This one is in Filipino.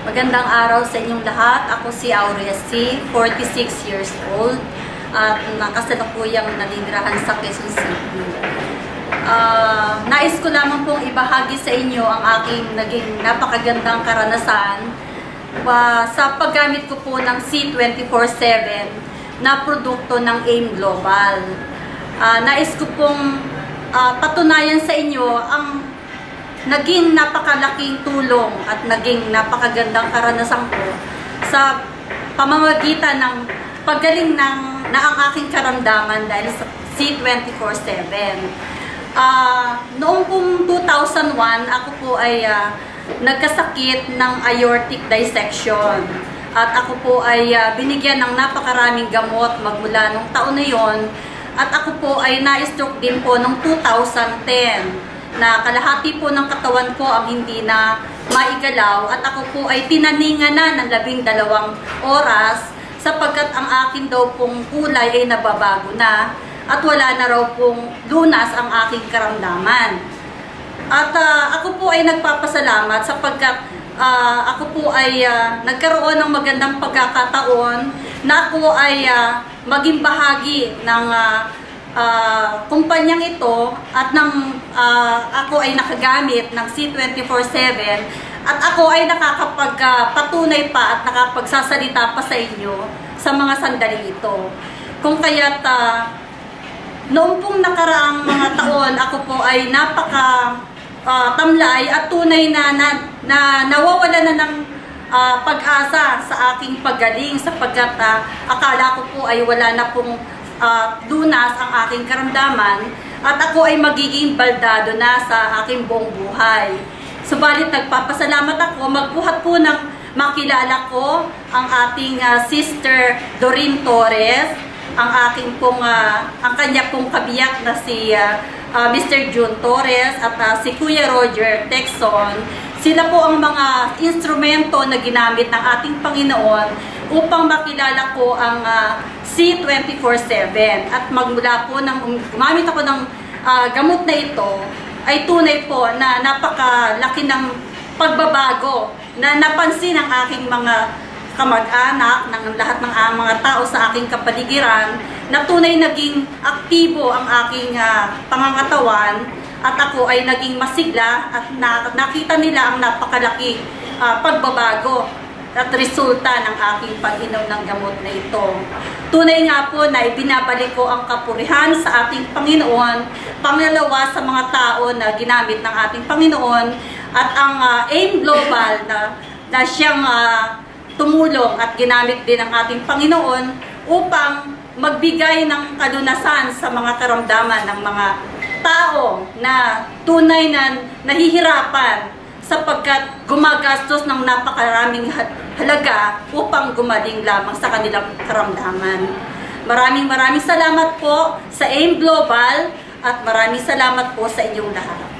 Magandang araw sa inyong lahat. Ako si Aurea C., 46 years old at nakasalukuyang naninirahan sa Quezon City. Nais ko lamang pong ibahagi sa inyo ang aking naging napakagandang karanasan sa paggamit ko po ng C24/7 na produkto ng AIM Global. Nais ko pong patunayan sa inyo ang naging napakalaking tulong at naging napakagandang karanasan ko sa pamamagitan ng paggaling na ang aking karamdaman dahil sa C24/7. Noong pong 2001, ako po ay nagkasakit ng aortic dissection. At ako po ay binigyan ng napakaraming gamot magmula nung taon na yon. At ako po ay na-stroke din po noong 2010. Na kalahati po ng katawan ko ang hindi na maigalaw at ako po ay tinaningan na ng 12 oras sapagkat ang akin daw pong kulay ay nababago na at wala na raw pong lunas ang aking karamdaman. At ako po ay nagpapasalamat sapagkat ako po ay nagkaroon ng magandang pagkakataon na ako ay maging bahagi ng kumpanyang ito at ako ay nakagamit ng C24/7 at ako ay nakakapagpatunay pa at nakapagsasalita pa sa inyo sa mga sandali ito. Kung kaya't noong pong nakaraang mga taon, ako po ay tamlay at tunay na nawawala na ng pag-asa sa aking paggaling sapagkat akala ko po ay wala na pong lunas ang aking karamdaman at ako ay magiging baldado na sa aking buong buhay. Subalit nagpapasalamat ako, magbuhat po ng makilala ko ang ating sister Doreen Torres, ang kanya pong kabiyak na si Mr. June Torres at si Kuya Roger Texon. Sila po ang mga instrumento na ginamit ng ating Panginoon upang makilala ko ang C24/7 at magmula po nang gumamit ako ng gamot na ito ay tunay po na napakalaki ng pagbabago na napansin ng aking mga kamag-anak, ng lahat ng mga tao sa aking kapaligiran na tunay naging aktibo ang aking pangangatawan at ako ay naging masigla at nakita nila ang napakalaki pagbabago at resulta ng aking pag-inom ng gamot na ito. Tunay nga po na ibinabalik ko ang kapurihan sa ating Panginoon, pangalawa sa mga tao na ginamit ng ating Panginoon at ang AIM Global na siyang tumulong at ginamit din ng ating Panginoon upang magbigay ng kalunasan sa mga karamdaman ng mga tao na tunay na nahihirapan sapagkat gumagastos ng napakaraming halaga upang gumaling lamang sa kanilang karamdaman. Maraming salamat po sa AIM Global at maraming salamat po sa inyong lahat.